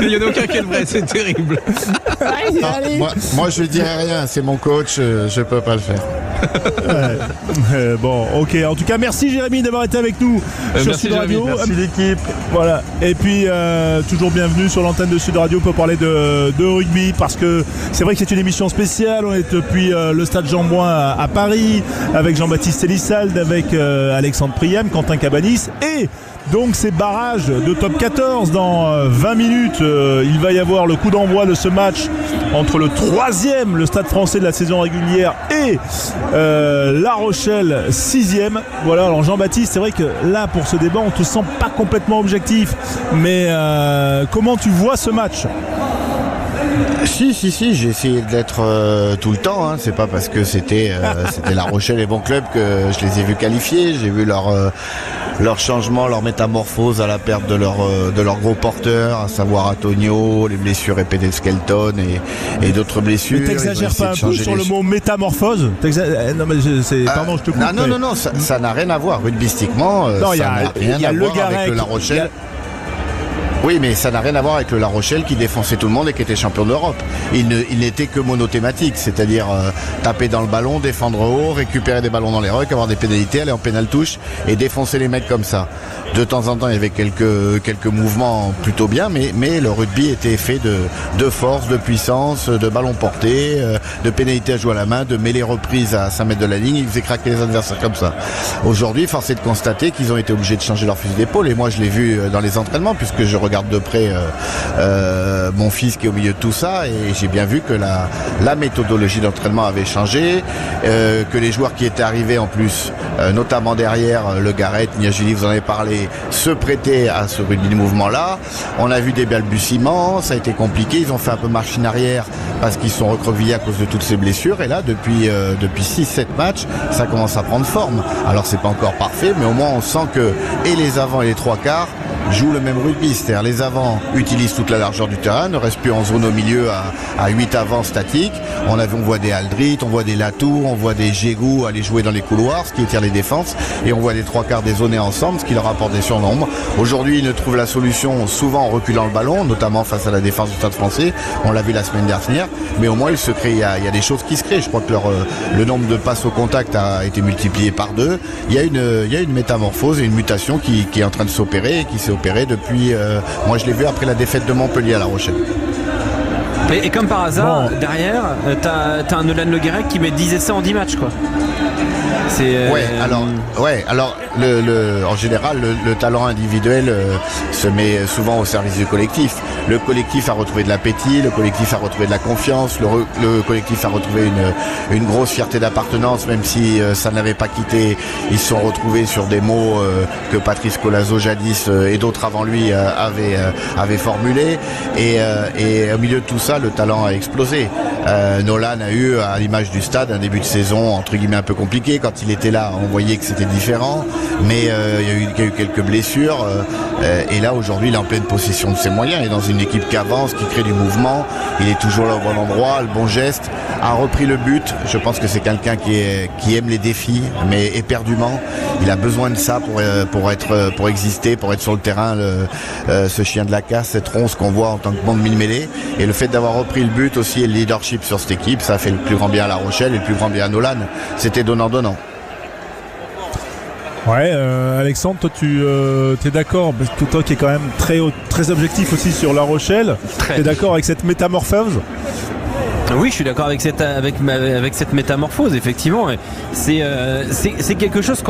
il y en a aucun qui est vrai, c'est terrible. Moi je dirais rien, c'est mon coach, je peux pas le faire. Bon, ok. En tout cas, merci Jérémy d'avoir été avec nous sur Sud Radio. Merci l'équipe. Voilà. Et puis toujours bienvenue sur l'antenne de Sud Radio pour parler de rugby, parce que c'est vrai que c'est une émission spéciale. On est depuis le stade Jean-Bouin à Paris avec Jean-Baptiste Elissalde, avec Alexandre Priem, Quentin Cabanis, et donc ces barrages de top 14 dans 20 minutes. Il va y avoir le coup d'envoi de ce match entre le 3e, le Stade Français de la saison régulière, et La Rochelle 6e. Voilà, alors Jean-Baptiste, c'est vrai que là pour ce débat on te sent pas complètement objectif, mais comment tu vois ce match ? Si, j'ai essayé de l'être tout le temps, hein. C'est pas parce que c'était La Rochelle et bon club que je les ai vus qualifiés. J'ai vu leur changement, leur métamorphose à la perte de leur gros porteur, à savoir Antonio, les blessures répétées de Skelton et d'autres blessures. Mais t'exagères pas un peu sur le mot métamorphose ? Non, mais pardon, je te coupe. Non, ça n'a rien à voir rugbystiquement. Non, il y a Le Garec, La Rochelle. Oui, mais ça n'a rien à voir avec le La Rochelle qui défonçait tout le monde et qui était champion d'Europe. Il n'était que monothématique, c'est-à-dire taper dans le ballon, défendre haut, récupérer des ballons dans les rucks, avoir des pénalités, aller en pénal touche et défoncer les mecs comme ça. De temps en temps, il y avait quelques mouvements plutôt bien, mais le rugby était fait de force, de puissance, de ballons portés, de pénalités à jouer à la main, de mêlées reprises à 5 mètres de la ligne. Ils faisaient craquer les adversaires comme ça. Aujourd'hui, force est de constater qu'ils ont été obligés de changer leur fusil d'épaule, et moi je l'ai vu dans les entraînements, puisque je regarde de près mon fils qui est au milieu de tout ça, et j'ai bien vu que la méthodologie d'entraînement avait changé, que les joueurs qui étaient arrivés en plus, notamment derrière Le Garret, Niagili, vous en avez parlé, se prêtaient à ce rugby de mouvement-là. On a vu des balbutiements, ça a été compliqué, ils ont fait un peu machine arrière parce qu'ils sont recroquevillés à cause de toutes ces blessures, et là depuis 6-7 matchs, ça commence à prendre forme. Alors c'est pas encore parfait, mais au moins on sent que et les avants et les trois quarts jouent le même rugby, c'est-à-dire les avants utilisent toute la largeur du terrain, ne restent plus en zone au milieu à 8 avants statiques. On voit des Aldrit, on voit des Latour, on voit des Gégou aller jouer dans les couloirs, ce qui étire les défenses, et on voit les trois quarts dézonés ensemble, ce qui leur apporte des surnombres. Aujourd'hui, ils ne trouvent la solution souvent en reculant le ballon, notamment face à la défense du Stade Français. On l'a vu la semaine dernière, mais au moins il y a des choses qui se créent. Je crois que le nombre de passes au contact a été multiplié par 2. Il y a une métamorphose et une mutation qui est en train de s'opérer, et qui s'est opérée depuis, moi je l'ai vu après la défaite de Montpellier à La Rochelle. Et comme par hasard, derrière, t'as un Nolan Le Guérec qui met 10 essais en 10 matchs, quoi. Alors en général le talent individuel se met souvent au service du collectif. Le collectif a retrouvé de l'appétit, le collectif a retrouvé de la confiance, le collectif a retrouvé une grosse fierté d'appartenance, même si ça n'avait pas quitté. Ils se sont retrouvés sur des mots que Patrice Colazo jadis et d'autres avant lui avaient formulés, et au milieu de tout ça, le talent a explosé. Nolan a eu, à l'image du Stade, un début de saison entre guillemets un peu compliqué. Quand il était là, on voyait que c'était différent, mais il y a eu quelques blessures, et là aujourd'hui il est en pleine possession de ses moyens, et dans une équipe qui avance, qui crée du mouvement, il est toujours là au bon endroit, le bon geste, a repris le but. Je pense que c'est quelqu'un qui aime les défis, mais éperdument. Il a besoin de ça pour exister, pour être sur le terrain, ce chien de la casse, cette ronce qu'on voit en tant que bande mille-mêlée. Et le fait d'avoir repris le but aussi, et le leadership sur cette équipe, ça a fait le plus grand bien à La Rochelle et le plus grand bien à Nolan. C'était donnant-donnant. Ouais, Alexandre, toi tu es d'accord, parce que toi qui es quand même très objectif aussi sur La Rochelle, t'es d'accord avec cette métamorphose ? Oui, je suis d'accord avec cette métamorphose, effectivement. C'est quelque chose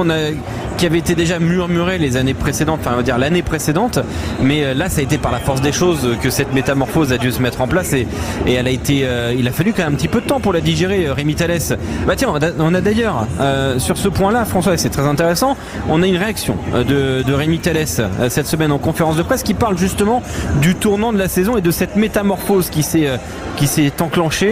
qui avait été déjà murmuré les années précédentes, enfin on va dire l'année précédente, mais là ça a été par la force des choses que cette métamorphose a dû se mettre en place, et elle a été, il a fallu quand même un petit peu de temps pour la digérer. Rémi Thalès. Bah tiens, on a d'ailleurs sur ce point-là, François, c'est très intéressant, on a une réaction de Rémi Thalès cette semaine en conférence de presse, qui parle justement du tournant de la saison et de cette métamorphose qui s'est enclenchée.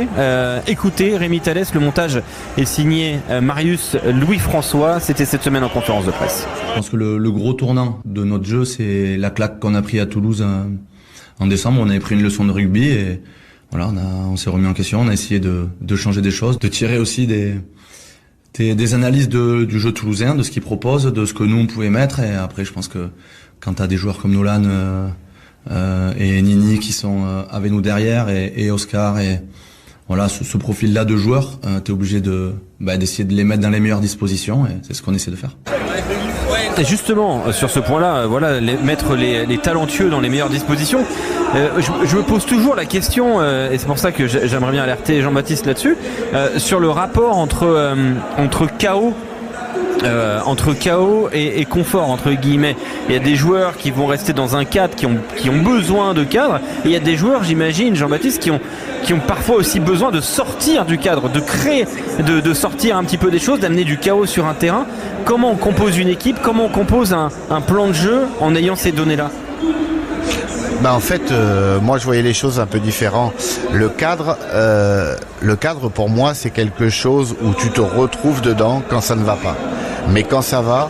Écoutez Rémi Thalès, le montage est signé Marius Louis-François, c'était cette semaine en conférence de presse. Je pense que le gros tournant de notre jeu, c'est la claque qu'on a pris à Toulouse en décembre. On avait pris une leçon de rugby, et voilà, on s'est remis en question, on a essayé de changer des choses, de tirer aussi des analyses du jeu toulousain, de ce qu'il propose, de ce que nous on pouvait mettre. Et après, je pense que quand t'as des joueurs comme Nolan et Nini qui sont avec nous derrière, et Oscar voilà, ce profil-là de joueurs, t'es obligé d'essayer de les mettre dans les meilleures dispositions et c'est ce qu'on essaie de faire. Et justement, sur ce point-là, mettre les talentueux dans les meilleures dispositions. Je me pose toujours la question, et c'est pour ça que j'aimerais bien alerter Jean-Baptiste là-dessus, sur le rapport entre chaos et confort, entre guillemets. Il y a des joueurs qui vont rester dans un cadre, qui ont besoin de cadre, et il y a des joueurs, j'imagine, Jean-Baptiste, qui ont parfois aussi besoin de sortir du cadre, de créer, de sortir un petit peu des choses, d'amener du chaos sur un terrain. Comment on compose une équipe, comment on compose un plan de jeu en ayant ces données-là? En fait, moi je voyais les choses un peu différentes. Le cadre pour moi c'est quelque chose où tu te retrouves dedans quand ça ne va pas. Mais quand ça va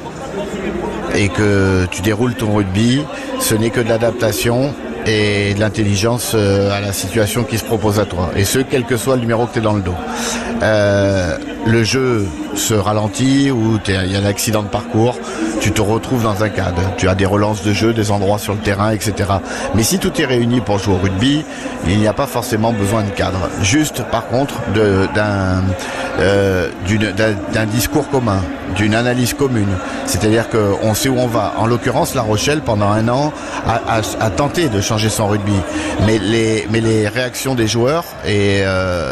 et que tu déroules ton rugby, ce n'est que de l'adaptation et de l'intelligence à la situation qui se propose à toi. Et ce, quel que soit le numéro que tu es dans le dos. Le jeu se ralentit ou il y a un accident de parcours, tu te retrouves dans un cadre. Tu as des relances de jeu, des endroits sur le terrain, etc. Mais si tout est réuni pour jouer au rugby, il n'y a pas forcément besoin de cadre. Juste, par contre, d'un discours commun, d'une analyse commune. C'est-à-dire qu'on sait où on va. En l'occurrence, La Rochelle, pendant un an, a tenté de changer son rugby. Mais les réactions des joueurs et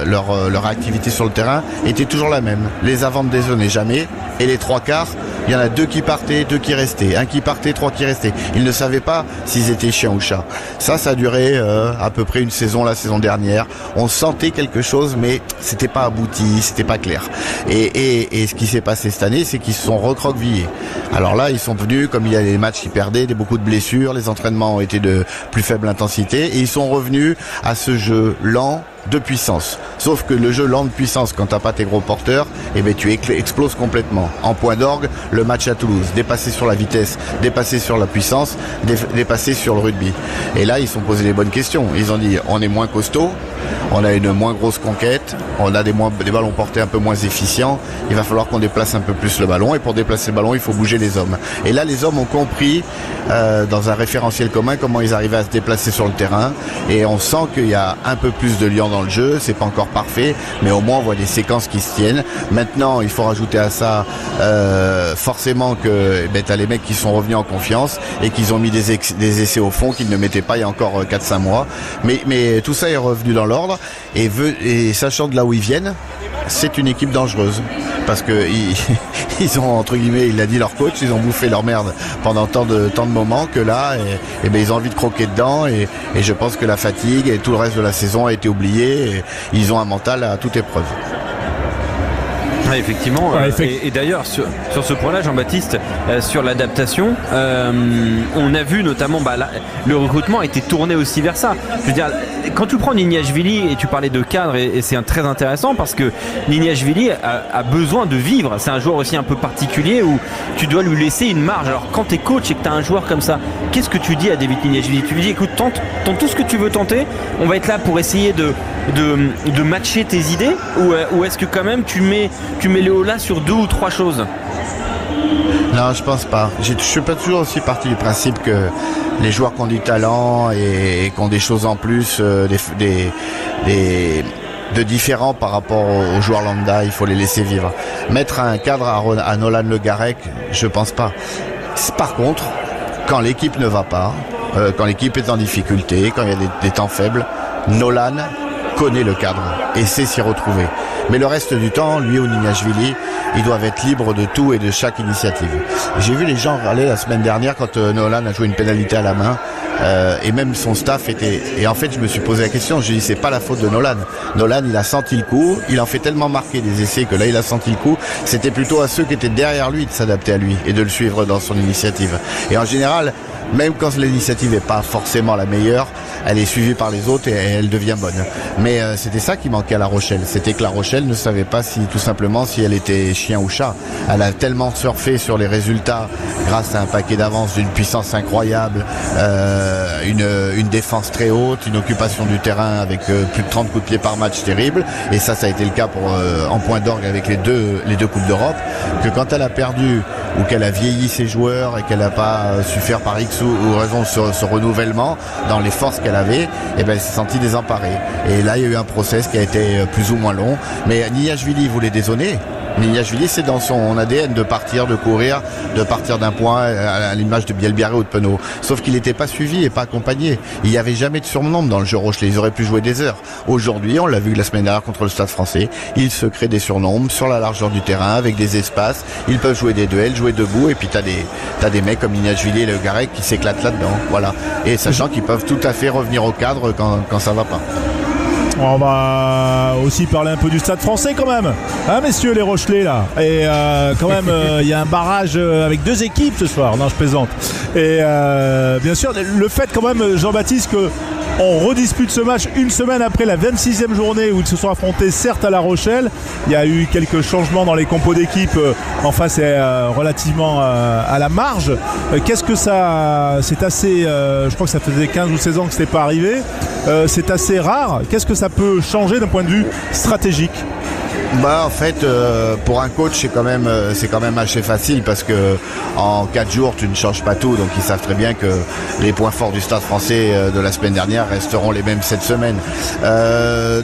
leur activité sur le terrain étaient toujours la même. Les avants ne dézonnaient jamais. Et les trois quarts, il y en a 2 qui partaient, 2 qui restaient. 1 qui partait, 3 qui restaient. Ils ne savaient pas s'ils étaient chiens ou chats. Ça a duré à peu près une saison, la saison dernière. On sentait quelque chose, mais c'était pas abouti, c'était pas clair. Et ce qui s'est passé cette année, c'est qu'ils se sont recroquevillés. Alors là, ils sont venus, comme il y a des matchs qui perdaient, beaucoup de blessures, les entraînements ont été de plus faible intensité, et ils sont revenus à ce jeu lent de puissance. Sauf que le jeu lent de puissance, quand t'as pas tes gros porteurs, tu exploses complètement. En point d'orgue, le match à Toulouse, dépassé sur la vitesse, dépassé sur la puissance, dépassé sur le rugby. Et là, ils se sont posé les bonnes questions. Ils ont dit, on est moins costaud, on a une moins grosse conquête, on a des ballons portés un peu moins efficients, il va falloir qu'on déplace un peu plus le ballon, et pour déplacer le ballon, il faut bouger les hommes. Et là, les hommes ont compris, dans un référentiel commun, comment ils arrivaient à se déplacer sur le terrain, et on sent qu'il y a un peu plus de liant dans le jeu, c'est pas encore parfait, mais au moins on voit des séquences qui se tiennent. Maintenant, il faut rajouter à ça forcément que t'as les mecs qui sont revenus en confiance et qu'ils ont mis des essais au fond qu'ils ne mettaient pas il y a encore 4-5 mois. Mais tout ça est revenu dans l'ordre et sachant de là où ils viennent, c'est une équipe dangereuse parce que ils ont, entre guillemets, il l'a dit leur coach, ils ont bouffé leur merde pendant tant de moments que là ils ont envie de croquer dedans et je pense que la fatigue et tout le reste de la saison a été oublié et ils ont un mental à toute épreuve. Ouais, effectivement. Et d'ailleurs, sur ce point-là, Jean-Baptiste, sur l'adaptation, on a vu notamment le recrutement a été tourné aussi vers ça. Je veux dire, quand tu prends Niniashvili et tu parlais de cadre, et c'est très intéressant parce que Niniashvili a besoin de vivre. C'est un joueur aussi un peu particulier où tu dois lui laisser une marge. Alors quand tu es coach et que tu as un joueur comme ça, qu'est-ce que tu dis à David Niniashvili? Tu lui dis, écoute, tente tout ce que tu veux tenter. On va être là pour essayer de matcher tes idées, ou est-ce que quand même tu mets Léo là sur 2 ou 3 choses? Non, je pense pas. Je suis pas toujours aussi parti du principe que les joueurs qui ont du talent et qui ont des choses en plus, de différents par rapport aux joueurs lambda, il faut les laisser vivre. Mettre un cadre à Nolan Le Garec, je pense pas. Par contre, quand l'équipe ne va pas, quand l'équipe est en difficulté, quand il y a des temps faibles, Nolan connaît le cadre et sait s'y retrouver. Mais le reste du temps, lui ou Niniashvili, ils doivent être libres de tout et de chaque initiative. J'ai vu les gens râler la semaine dernière quand Nolan a joué une pénalité à la main et même son staff était... Et en fait, je me suis posé la question, je me dis c'est pas la faute de Nolan. Nolan, il a senti le coup, il en fait tellement marquer des essais que là, il a senti le coup. C'était plutôt à ceux qui étaient derrière lui de s'adapter à lui et de le suivre dans son initiative. Et en général, même quand l'initiative n'est pas forcément la meilleure, elle est suivie par les autres et elle devient bonne. Mais c'était ça qui manquait à La Rochelle. C'était que La Rochelle ne savait pas tout simplement si elle était chien ou chat. Elle a tellement surfé sur les résultats grâce à un paquet d'avance d'une puissance incroyable, une défense très haute, une occupation du terrain avec plus de 30 coups de pied par match terrible. Et ça a été le cas en point d'orgue avec les deux Coupes d'Europe. Que quand elle a perdu ou qu'elle a vieilli ses joueurs et qu'elle n'a pas su faire par X ou raison ce renouvellement dans les forces qu'elle avait, elle s'est sentie désemparée. Et là, il y a eu un process qui a été plus ou moins long. Mais Niashvili voulait dézonner. Niashvili, c'est dans son ADN de partir, de courir, de partir d'un point à l'image de Bielbiarré ou de Penaud. Sauf qu'il n'était pas suivi et pas accompagné. Il n'y avait jamais de surnombre dans le jeu Rochelet. Ils auraient pu jouer des heures. Aujourd'hui, on l'a vu la semaine dernière contre le Stade Français, ils se créent des surnombres sur la largeur du terrain avec des espaces. Ils peuvent jouer des duels, jouer debout. Et puis t'as des mecs comme Niashvili et Le Garec qui s'éclatent là-dedans. Voilà. Et sachant qu'ils peuvent tout à fait revenir au cadre quand ça va pas. On va aussi parler un peu du Stade Français quand même, hein messieurs les Rochelais là. Et quand même il y a un barrage avec 2 équipes ce soir. Non, je plaisante. Et bien sûr le fait quand même, Jean-Baptiste, que on redispute ce match une semaine après la 26e journée où ils se sont affrontés certes à La Rochelle. Il y a eu quelques changements dans les compos d'équipe. Enfin c'est relativement à la marge. Qu'est-ce que ça... C'est assez... je crois que ça faisait 15 ou 16 ans que c'était pas arrivé. C'est assez rare. Qu'est-ce que ça peut changer d'un point de vue stratégique ? En fait, pour un coach, c'est quand même assez facile parce que en 4 jours, tu ne changes pas tout. Donc, ils savent très bien que les points forts du Stade Français de la semaine dernière resteront les mêmes cette semaine.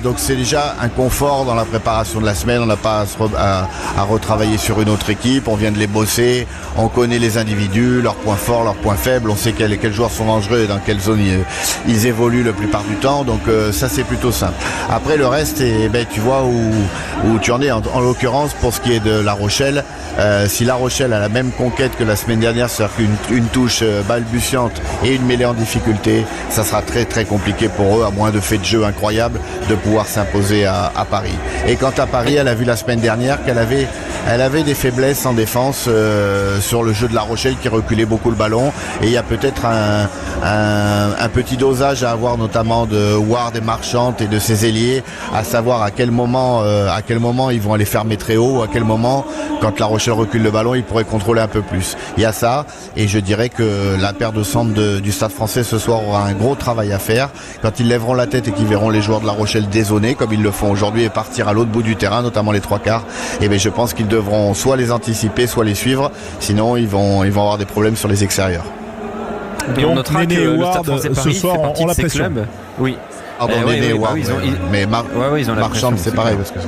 Donc, c'est déjà un confort dans la préparation de la semaine. On n'a pas à retravailler sur une autre équipe. On vient de les bosser. On connaît les individus, leurs points forts, leurs points faibles. On sait quels joueurs sont dangereux et dans quelle zone ils évoluent la plupart du temps. Donc, ça, c'est plutôt simple. Après, le reste, tu vois où tu en es en l'occurrence pour ce qui est de La Rochelle. Si La Rochelle a la même conquête que la semaine dernière, c'est-à-dire qu'une touche balbutiante et une mêlée en difficulté, ça sera très très compliqué pour eux, à moins de faits de jeu incroyables, de pouvoir s'imposer à Paris. Et quant à Paris, elle a vu la semaine dernière qu'elle avait des faiblesses en défense sur le jeu de La Rochelle qui reculait beaucoup le ballon, et il y a peut-être un petit dosage à avoir, notamment de Ward et Marchand et de ses ailiers, à savoir à quel moment ils vont aller fermer très haut, à quel moment, quand La Rochelle recule le ballon, ils pourraient contrôler un peu plus. Il y a ça, et je dirais que la paire de centres du Stade Français ce soir aura un gros travail à faire. Quand ils lèveront la tête et qu'ils verront les joueurs de La Rochelle dézoner comme ils le font aujourd'hui et partir à l'autre bout du terrain, notamment les 3/4, je pense qu'ils devront soit les anticiper, soit les suivre, sinon ils vont avoir des problèmes sur les extérieurs. Et on notera que le Stade Français Paris ce soir, fait partie on de ces pression. clubs. Oui. Mais Marchand, c'est pareil. Parce que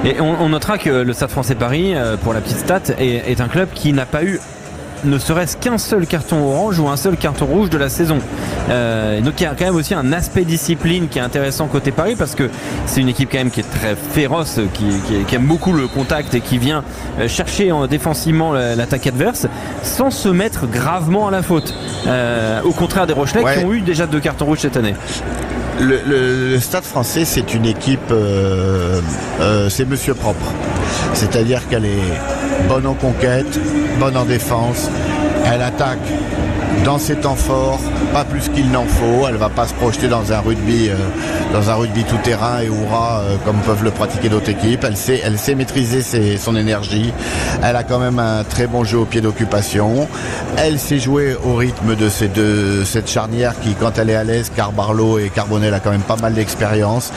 Et on notera que le Stade Français Paris, pour la petite stat, est un club qui n'a pas eu ne serait-ce qu'un seul carton orange ou un seul carton rouge de la saison. Donc il y a quand même aussi un aspect discipline qui est intéressant côté Paris, parce que c'est une équipe quand même qui est très féroce, qui aime beaucoup le contact et qui vient chercher défensivement l'attaque adverse sans se mettre gravement à la faute. Au contraire des Rochelais qui ont eu déjà 2 cartons rouges cette année. Le Stade Français, c'est une équipe, c'est monsieur propre. C'est-à-dire qu'elle est bonne en conquête, bonne en défense, elle attaque dans ses temps forts, pas plus qu'il n'en faut. Elle va pas se projeter dans un rugby tout terrain et hurrah comme peuvent le pratiquer d'autres équipes. Elle sait maîtriser son énergie. Elle a quand même un très bon jeu au pied d'occupation. Elle sait jouer au rythme de cette charnière qui, quand elle est à l'aise, car Barlow et Carbonel a quand même pas mal d'expérience.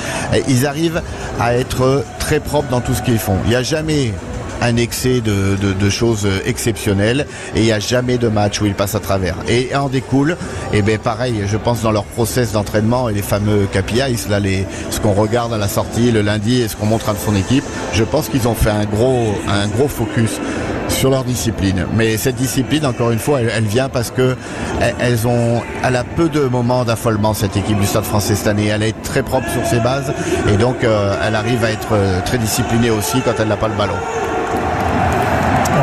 Ils arrivent à être très propres dans tout ce qu'ils font. Il n'y a jamais un excès de choses exceptionnelles, et il n'y a jamais de match où ils passent à travers. Et en découle, pareil, je pense dans leur process d'entraînement et les fameux KPIs, là, ce qu'on regarde à la sortie le lundi et ce qu'on montre à son équipe, je pense qu'ils ont fait un gros focus sur leur discipline. Mais cette discipline, encore une fois, elle vient parce que elle a peu de moments d'affolement, cette équipe du Stade Français cette année. Elle est très propre sur ses bases, et donc elle arrive à être très disciplinée aussi quand elle n'a pas le ballon.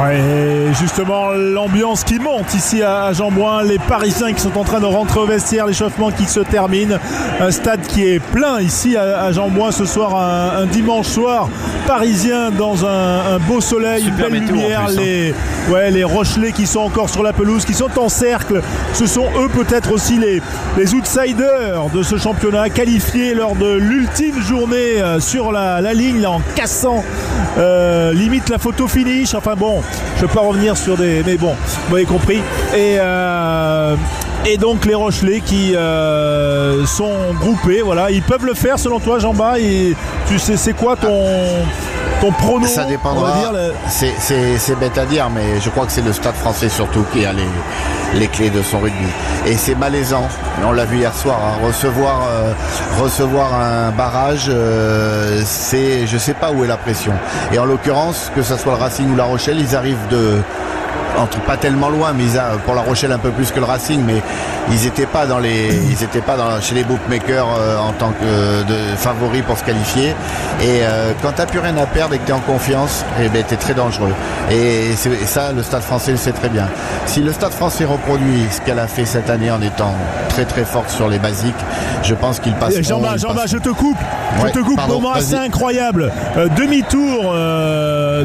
Ouais, justement, l'ambiance qui monte ici à Jean-Bouin, les Parisiens qui sont en train de rentrer au vestiaire, l'échauffement qui se termine, un stade qui est plein ici à Jean-Bouin ce soir, un dimanche soir parisien dans un beau soleil, super, une belle lumière, les Rochelais qui sont encore sur la pelouse, qui sont en cercle, ce sont eux peut-être aussi les outsiders de ce championnat, qualifiés lors de l'ultime journée sur la ligne, là, en cassant limite la photo finish. Enfin bon, je ne vais pas revenir sur mais bon, vous m'avez compris. Et Et donc les Rochelais qui sont groupés, voilà, ils peuvent le faire selon toi, Jean-Bas. Et tu sais, c'est quoi ton prono? Ça dépendra. C'est bête à dire, mais je crois que c'est le Stade Français surtout qui a les clés de son rugby. Et c'est malaisant. On l'a vu hier soir. Hein, recevoir un barrage, je sais pas où est la pression. Et en l'occurrence, que ce soit le Racing ou la Rochelle, ils arrivent pas tellement loin, mais pour la Rochelle un peu plus que le Racing, mais ils étaient pas chez les bookmakers en tant que de favoris pour se qualifier. Et quand t'as plus rien à perdre et que t'es en confiance, t'es très dangereux. Et ça, le Stade Français le sait très bien. Si le Stade Français reproduit ce qu'elle a fait cette année en étant très très forte sur les basiques, je pense qu'il passe. Jean-Bas, je te coupe. Moment assez incroyable. Demi-tour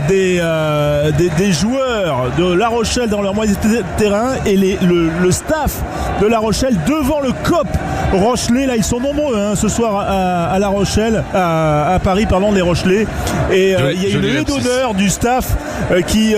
des joueurs de La Rochelle dans leur moitié de terrain et le staff de La Rochelle devant le COP Rochelais. Là, ils sont nombreux ce soir à La Rochelle, à Paris, pardon, les Rochelais. Et il y a une haie d'honneur du staff qui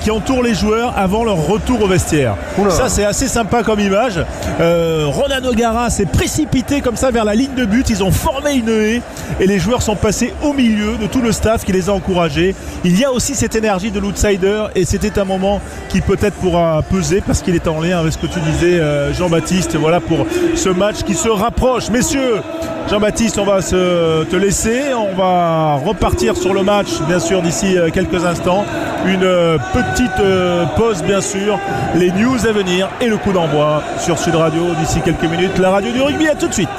entoure les joueurs avant leur retour au vestiaire. Ça, c'est assez sympa comme image. Ronan O'Gara s'est précipité comme ça vers la ligne de but. Ils ont formé une haie et les joueurs sont passés au milieu de tout le staff qui les a encouragés. Il y a aussi cette énergie de l'outsider et c'était un moment qui peut-être pourra peser parce qu'il est en lien avec ce que tu disais, Jean-Baptiste. Voilà pour ce match qui se rapproche. Messieurs, Jean-Baptiste, on va te laisser. On va repartir sur le match, bien sûr, d'ici quelques instants. Une petite pause, bien sûr. Les news à venir et le coup d'envoi sur Sud Radio d'ici quelques minutes. La radio du rugby, à tout de suite.